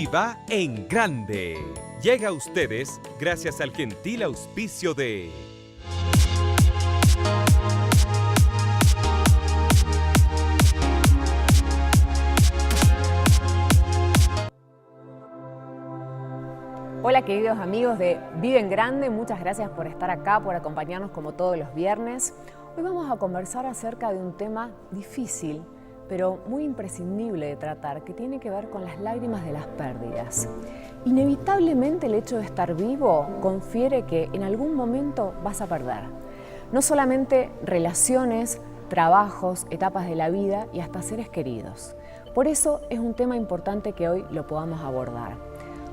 Viva en Grande. Llega a ustedes gracias al gentil auspicio de... Hola queridos amigos de Vive en Grande, muchas gracias por estar acá, por acompañarnos como todos los viernes. Hoy vamos a conversar acerca de un tema difícil, pero muy imprescindible de tratar, que tiene que ver con las lágrimas de las pérdidas. Inevitablemente el hecho de estar vivo confiere que en algún momento vas a perder. No solamente relaciones, trabajos, etapas de la vida y hasta seres queridos. Por eso es un tema importante que hoy lo podamos abordar.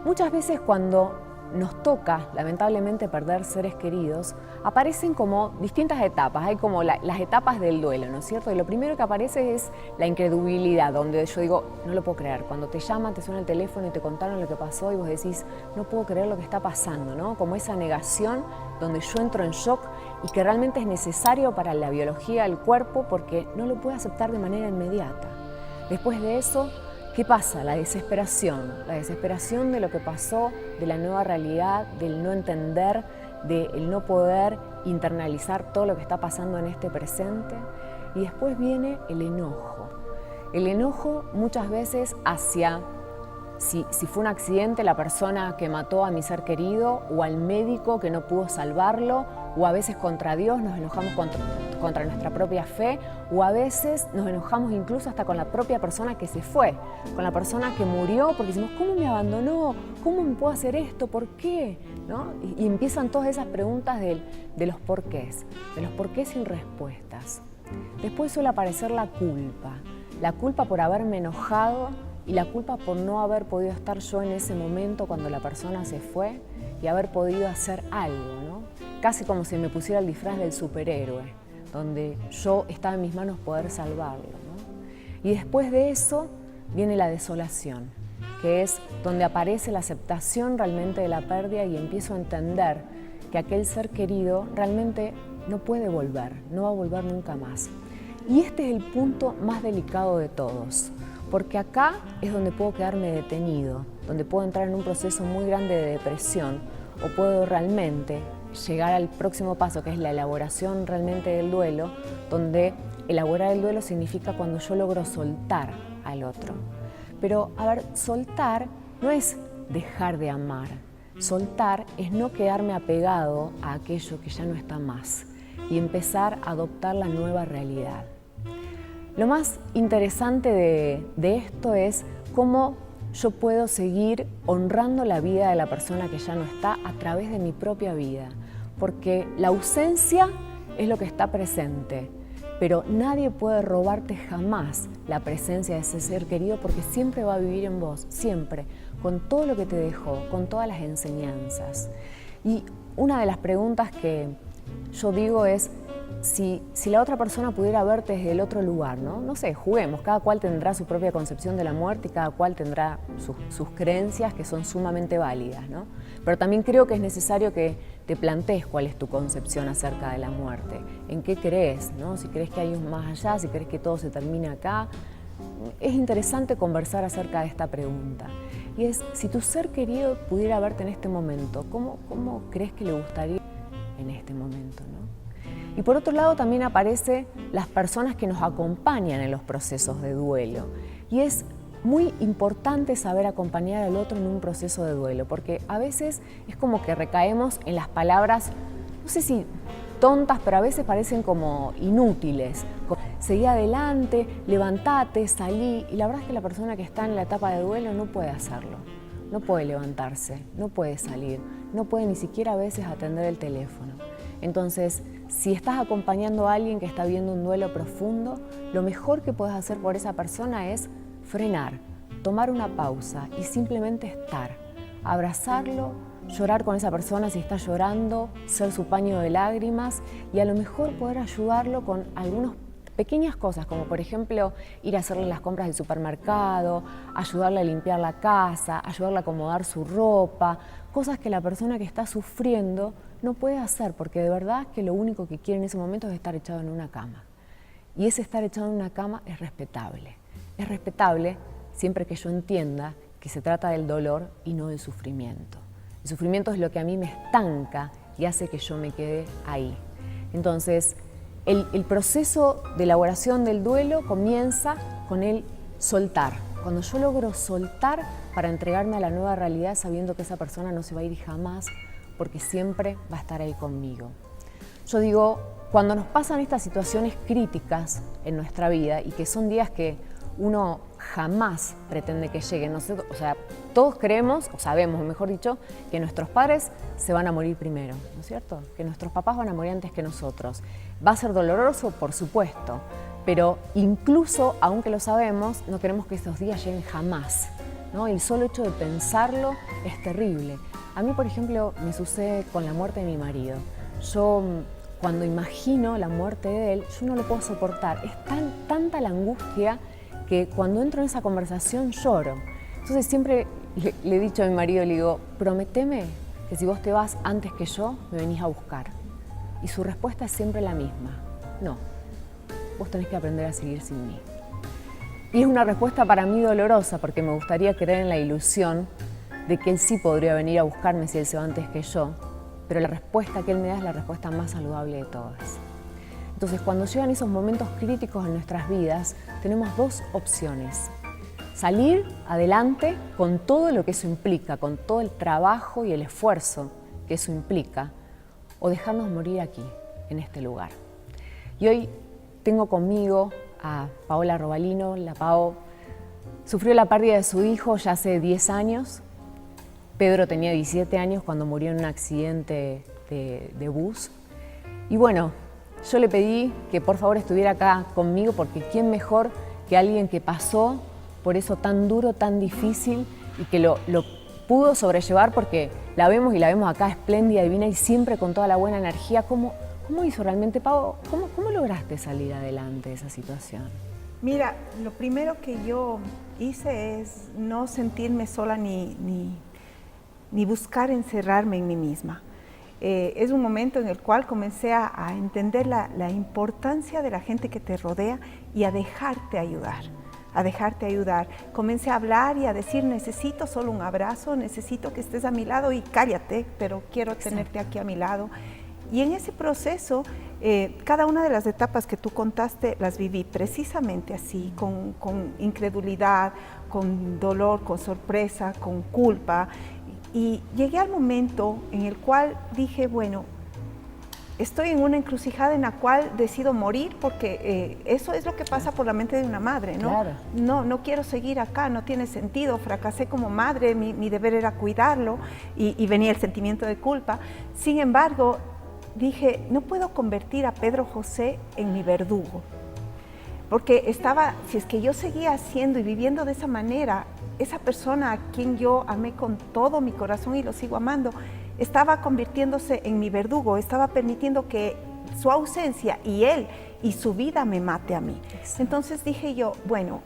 Muchas veces cuando nos toca, lamentablemente, perder seres queridos, aparecen como distintas etapas, hay como las etapas del duelo, ¿no es cierto? Y lo primero que aparece es la incredulidad, donde yo digo, no lo puedo creer. Cuando te llaman, te suena el teléfono y te contaron lo que pasó y vos decís, no puedo creer lo que está pasando, ¿no? Como esa negación donde yo entro en shock y que realmente es necesario para la biología del cuerpo porque no lo puede aceptar de manera inmediata. Después de eso, ¿qué pasa? La desesperación de lo que pasó, de la nueva realidad, del no entender, del no poder internalizar todo lo que está pasando en este presente. Y después viene el enojo. El enojo muchas veces hacia, si fue un accidente, la persona que mató a mi ser querido, o al médico que no pudo salvarlo, o a veces contra Dios, nos enojamos contra nuestra propia fe, o a veces nos enojamos incluso hasta con la propia persona que se fue, con la persona que murió, porque decimos, ¿cómo me abandonó? ¿Cómo me puedo hacer esto? ¿Por qué? ¿No? Y empiezan todas esas preguntas de los porqués sin respuestas. Después suele aparecer la culpa por haberme enojado y la culpa por no haber podido estar yo en ese momento cuando la persona se fue y haber podido hacer algo, ¿no? Casi como si me pusiera el disfraz del superhéroe, donde yo estaba en mis manos poder salvarlo, ¿no? Y después de eso viene la desolación, que es donde aparece la aceptación realmente de la pérdida y empiezo a entender que aquel ser querido realmente no puede volver, no va a volver nunca más. Y este es el punto más delicado de todos, porque acá es donde puedo quedarme detenido, donde puedo entrar en un proceso muy grande de depresión o puedo realmente llegar al próximo paso, que es la elaboración realmente del duelo, donde elaborar el duelo significa cuando yo logro soltar al otro. Pero, a ver, soltar no es dejar de amar. Soltar es no quedarme apegado a aquello que ya no está más y empezar a adoptar la nueva realidad. Lo más interesante de esto es cómo yo puedo seguir honrando la vida de la persona que ya no está a través de mi propia vida. Porque la ausencia es lo que está presente, pero nadie puede robarte jamás la presencia de ese ser querido porque siempre va a vivir en vos, siempre, con todo lo que te dejó, con todas las enseñanzas. Y una de las preguntas que yo digo es, si la otra persona pudiera verte desde el otro lugar, ¿no? No sé, juguemos, cada cual tendrá su propia concepción de la muerte y cada cual tendrá sus creencias que son sumamente válidas, ¿no? Pero también creo que es necesario que te plantees cuál es tu concepción acerca de la muerte, en qué crees, ¿no? Si crees que hay un más allá, si crees que todo se termina acá. Es interesante conversar acerca de esta pregunta. Y es, si tu ser querido pudiera verte en este momento, ¿cómo crees que le gustaría en este momento, ¿no? Y por otro lado también aparecen las personas que nos acompañan en los procesos de duelo. Y es muy importante saber acompañar al otro en un proceso de duelo, porque a veces es como que recaemos en las palabras, no sé si tontas, pero a veces parecen como inútiles. Seguí adelante, levantate, salí. Y la verdad es que la persona que está en la etapa de duelo no puede hacerlo. No puede levantarse, no puede salir, no puede ni siquiera a veces atender el teléfono. Entonces, si estás acompañando a alguien que está viendo un duelo profundo, lo mejor que puedes hacer por esa persona es frenar, tomar una pausa y simplemente estar, abrazarlo, llorar con esa persona si está llorando, ser su paño de lágrimas y a lo mejor poder ayudarlo con algunas pequeñas cosas, como por ejemplo ir a hacerle las compras del supermercado, ayudarle a limpiar la casa, ayudarle a acomodar su ropa, cosas que la persona que está sufriendo no puede hacer, porque de verdad que lo único que quiere en ese momento es estar echado en una cama. Y ese estar echado en una cama es respetable. Es respetable siempre que yo entienda que se trata del dolor y no del sufrimiento. El sufrimiento es lo que a mí me estanca y hace que yo me quede ahí. Entonces, el proceso de elaboración del duelo comienza con el soltar. Cuando yo logro soltar para entregarme a la nueva realidad sabiendo que esa persona no se va a ir jamás porque siempre va a estar ahí conmigo. Yo digo, cuando nos pasan estas situaciones críticas en nuestra vida y que son días que uno jamás pretende que lleguen, o sea, todos creemos, o sabemos, mejor dicho, que nuestros padres se van a morir primero, ¿no es cierto? Que nuestros papás van a morir antes que nosotros. Va a ser doloroso, por supuesto, pero incluso, aunque lo sabemos, no queremos que esos días lleguen jamás, ¿no? El solo hecho de pensarlo es terrible. A mí, por ejemplo, me sucede con la muerte de mi marido. Yo, cuando imagino la muerte de él, yo no lo puedo soportar. Es tanta la angustia que cuando entro en esa conversación lloro. Entonces siempre le he dicho a mi marido, le digo, prométeme que si vos te vas antes que yo, me venís a buscar. Y su respuesta es siempre la misma, no, vos tenés que aprender a seguir sin mí. Y es una respuesta para mí dolorosa porque me gustaría creer en la ilusión de que él sí podría venir a buscarme si él se va antes que yo, pero la respuesta que él me da es la respuesta más saludable de todas. Entonces, cuando llegan esos momentos críticos en nuestras vidas, tenemos dos opciones. Salir adelante con todo lo que eso implica, con todo el trabajo y el esfuerzo que eso implica, o dejarnos morir aquí, en este lugar. Y hoy tengo conmigo a Paola Robalino. La Pao sufrió la pérdida de su hijo ya hace 10 años. Pedro tenía 17 años cuando murió en un accidente de bus. Y bueno, yo le pedí que por favor estuviera acá conmigo porque quién mejor que alguien que pasó por eso tan duro, tan difícil y que lo pudo sobrellevar porque la vemos y la vemos acá espléndida, divina y siempre con toda la buena energía. ¿Cómo hizo realmente, Pau? ¿Cómo lograste salir adelante de esa situación? Mira, lo primero que yo hice es no sentirme sola ni buscar encerrarme en mí misma. Es un momento en el cual comencé a entender la importancia de la gente que te rodea y a dejarte ayudar. Comencé a hablar y a decir, necesito solo un abrazo, necesito que estés a mi lado y cállate, pero quiero tenerte aquí a mi lado. Y en ese proceso, cada una de las etapas que tú contaste las viví precisamente así, con incredulidad, con dolor, con sorpresa, con culpa. Y llegué al momento en el cual dije, bueno, estoy en una encrucijada en la cual decido morir porque eso es lo que pasa por la mente de una madre, ¿no? Claro. No quiero seguir acá, no tiene sentido, fracasé como madre, mi deber era cuidarlo y venía el sentimiento de culpa. Sin embargo, dije, no puedo convertir a Pedro José en mi verdugo, porque si es que yo seguía haciendo y viviendo de esa manera, esa persona a quien yo amé con todo mi corazón y lo sigo amando, estaba convirtiéndose en mi verdugo, estaba permitiendo que su ausencia y él y su vida me mate a mí. Entonces dije yo, bueno,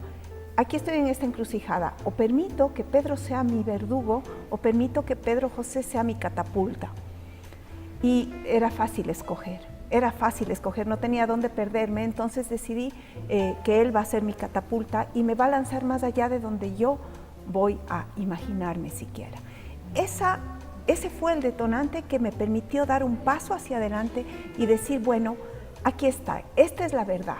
aquí estoy en esta encrucijada, o permito que Pedro sea mi verdugo o permito que Pedro José sea mi catapulta. Y era fácil escoger, no tenía dónde perderme, entonces decidí que él va a ser mi catapulta y me va a lanzar más allá de donde yo voy a imaginarme siquiera. Ese fue el detonante que me permitió dar un paso hacia adelante y decir, bueno, aquí está, esta es la verdad.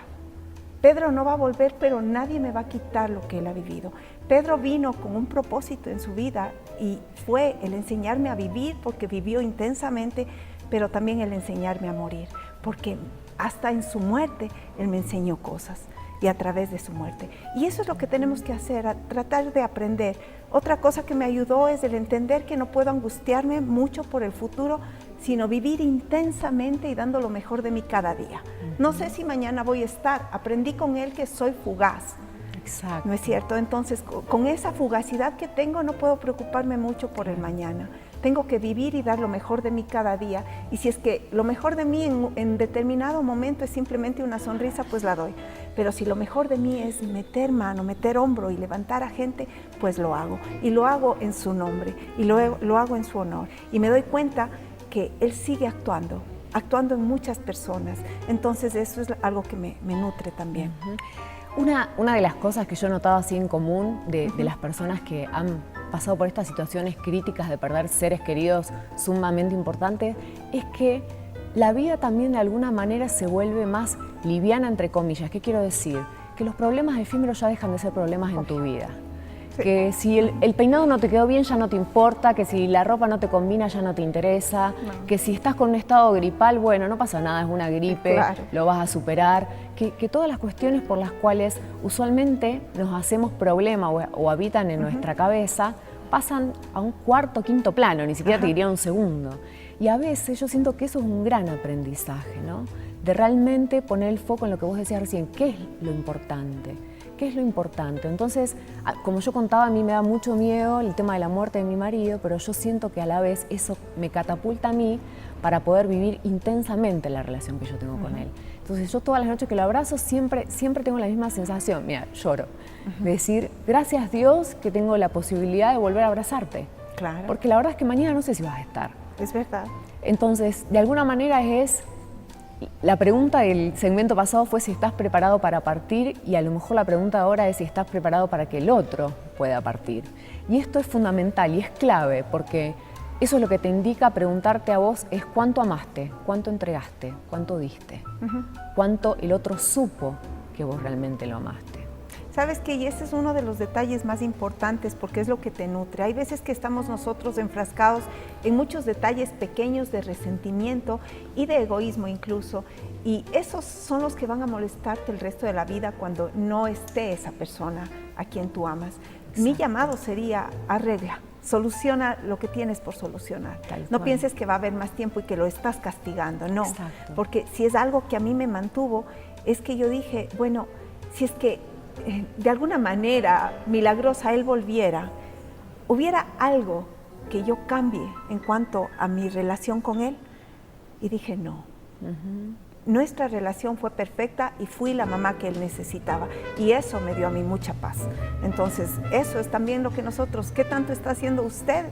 Pedro no va a volver, pero nadie me va a quitar lo que él ha vivido. Pedro vino con un propósito en su vida y fue el enseñarme a vivir porque vivió intensamente, pero también el enseñarme a morir, porque hasta en su muerte él me enseñó cosas y a través de su muerte. Y eso es lo que tenemos que hacer, tratar de aprender. Otra cosa que me ayudó es el entender que no puedo angustiarme mucho por el futuro, sino vivir intensamente y dando lo mejor de mí cada día. No sé si mañana voy a estar, aprendí con él que soy fugaz. Exacto. ¿No es cierto? Entonces, con esa fugacidad que tengo, no puedo preocuparme mucho por el mañana. Tengo que vivir y dar lo mejor de mí cada día. Y si es que lo mejor de mí en determinado momento es simplemente una sonrisa, pues la doy. Pero si lo mejor de mí es meter mano, meter hombro y levantar a gente, pues lo hago. Y lo hago en su nombre, y lo hago en su honor. Y me doy cuenta que él sigue actuando en muchas personas. Entonces eso es algo que me nutre también. Una de las cosas que yo he notado así en común de las personas que han pasado por estas situaciones críticas de perder seres queridos sumamente importantes es que la vida también de alguna manera se vuelve más liviana, entre comillas. ¿Qué quiero decir? Que los problemas efímeros ya dejan de ser problemas en tu vida. Sí. Que si el peinado no te quedó bien ya no te importa, que si la ropa no te combina ya no te interesa, que si estás con un estado gripal, bueno, no pasa nada, es una gripe, claro, lo vas a superar. Que todas las cuestiones por las cuales usualmente nos hacemos problema o habitan en nuestra cabeza pasan a un cuarto, quinto plano, ni siquiera te diría un segundo. Y a veces yo siento que eso es un gran aprendizaje, ¿no? De realmente poner el foco en lo que vos decías recién, ¿qué es lo importante? ¿Qué es lo importante? Entonces, como yo contaba, a mí me da mucho miedo el tema de la muerte de mi marido, pero yo siento que a la vez eso me catapulta a mí para poder vivir intensamente la relación que yo tengo con él. Entonces, yo todas las noches que lo abrazo siempre tengo la misma sensación, mira, lloro, de decir, gracias Dios que tengo la posibilidad de volver a abrazarte. Claro. Porque la verdad es que mañana no sé si vas a estar. Es verdad. Entonces, de alguna manera la pregunta del segmento pasado fue si estás preparado para partir y a lo mejor la pregunta ahora es si estás preparado para que el otro pueda partir. Y esto es fundamental y es clave porque eso es lo que te indica preguntarte a vos es cuánto amaste, cuánto entregaste, cuánto diste, cuánto el otro supo que vos realmente lo amaste. ¿Sabes qué? Y ese es uno de los detalles más importantes porque es lo que te nutre. Hay veces que estamos nosotros enfrascados en muchos detalles pequeños de resentimiento y de egoísmo incluso. Y esos son los que van a molestarte el resto de la vida cuando no esté esa persona a quien tú amas. Exacto. Mi llamado sería, arregla, soluciona lo que tienes por solucionar. No pienses que va a haber más tiempo y que lo estás castigando, no. Exacto. Porque si es algo que a mí me mantuvo, es que yo dije, bueno, si es que de alguna manera milagrosa él volviera, hubiera algo que yo cambie en cuanto a mi relación con él. Y dije, no. Nuestra relación fue perfecta y fui la mamá que él necesitaba. Y eso me dio a mí mucha paz. Entonces, eso es también lo que nosotros, ¿qué tanto está haciendo usted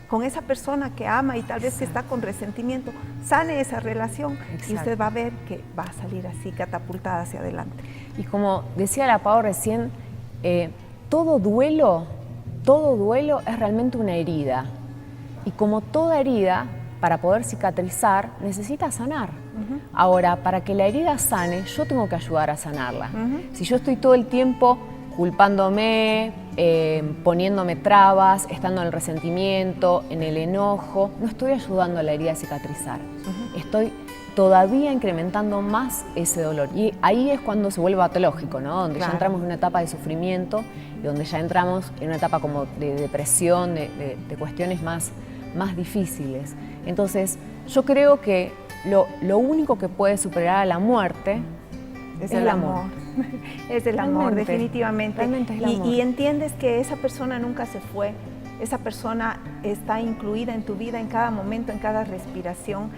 con esa persona que ama y tal vez que está con resentimiento? Sane esa relación. Exacto. Y usted va a ver que va a salir así catapultada hacia adelante. Y como decía la Pau recién, todo duelo es realmente una herida. Y como toda herida, para poder cicatrizar, necesita sanar. Ahora, para que la herida sane, yo tengo que ayudar a sanarla. Si yo estoy todo el tiempo culpándome, poniéndome trabas, estando en el resentimiento, en el enojo, no estoy ayudando a la herida a cicatrizar. Estoy todavía incrementando más ese dolor. Y ahí es cuando se vuelve patológico, ¿no? Donde ya entramos en una etapa de sufrimiento y donde ya entramos en una etapa como de depresión, de cuestiones más difíciles. Entonces, yo creo que lo único que puede superar a la muerte es el amor. Es el amor, definitivamente. Realmente es el amor. Y entiendes que esa persona nunca se fue, esa persona está incluida en tu vida en cada momento, en cada respiración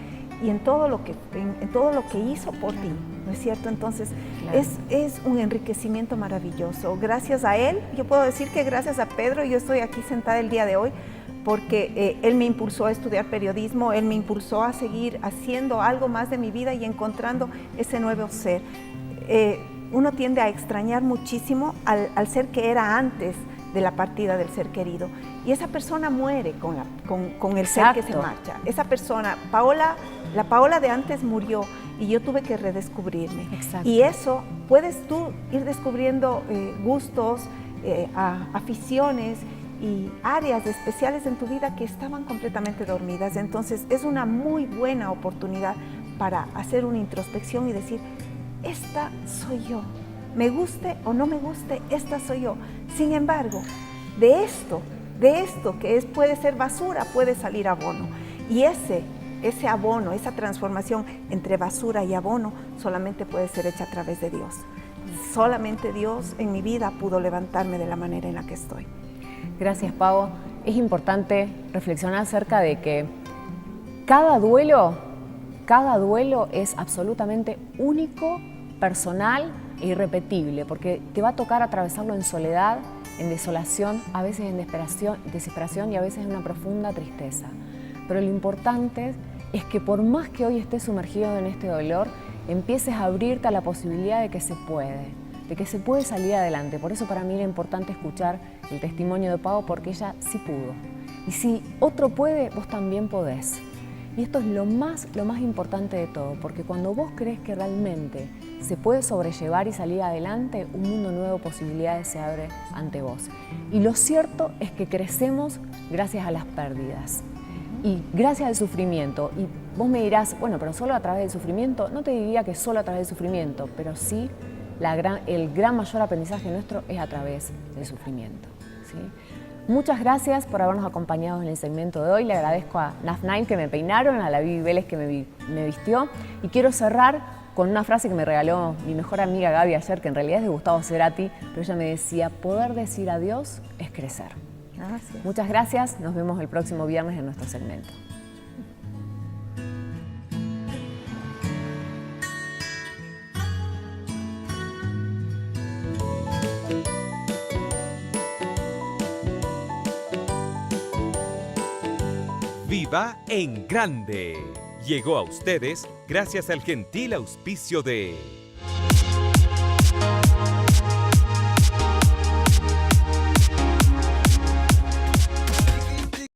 y en todo lo que hizo por ti, ¿no es cierto? Entonces, es un enriquecimiento maravilloso. Gracias a él, yo puedo decir que gracias a Pedro yo estoy aquí sentada el día de hoy porque él me impulsó a estudiar periodismo, él me impulsó a seguir haciendo algo más de mi vida y encontrando ese nuevo ser. Uno tiende a extrañar muchísimo al ser que era antes de la partida del ser querido. Y esa persona muere con el ser que se marcha. Esa persona, la Paola de antes murió y yo tuve que redescubrirme. Exacto. Y eso, puedes tú ir descubriendo gustos, aficiones y áreas especiales en tu vida que estaban completamente dormidas. Entonces, es una muy buena oportunidad para hacer una introspección y decir, esta soy yo. Me guste o no me guste, esta soy yo. Sin embargo, de esto que puede ser basura, puede salir abono. Y ese abono, esa transformación entre basura y abono, solamente puede ser hecha a través de Dios. Solamente Dios en mi vida pudo levantarme de la manera en la que estoy. Gracias, Pau. Es importante reflexionar acerca de que cada duelo es absolutamente único, personal e irrepetible, porque te va a tocar atravesarlo en soledad, en desolación, a veces en desesperación y a veces en una profunda tristeza. Pero lo importante es que por más que hoy estés sumergido en este dolor, empieces a abrirte a la posibilidad de que se puede, de que se puede salir adelante. Por eso para mí era importante escuchar el testimonio de Pau, porque ella sí pudo. Y si otro puede, vos también podés. Y esto es lo más importante de todo, porque cuando vos crees que realmente se puede sobrellevar y salir adelante, un mundo nuevo de posibilidades se abre ante vos. Y lo cierto es que crecemos gracias a las pérdidas y gracias al sufrimiento. Y vos me dirás, bueno, pero solo a través del sufrimiento. No te diría que solo a través del sufrimiento, pero sí el gran mayor aprendizaje nuestro es a través del sufrimiento, ¿sí? Muchas gracias por habernos acompañado en el segmento de hoy. Le agradezco a NAF9 que me peinaron, a la Vivi Vélez que me vistió. Y quiero cerrar con una frase que me regaló mi mejor amiga Gaby ayer, que en realidad es de Gustavo Cerati, pero ella me decía, poder decir adiós es crecer. Gracias. Muchas gracias, nos vemos el próximo viernes en nuestro segmento. ¡Viva en grande! Llegó a ustedes gracias al gentil auspicio de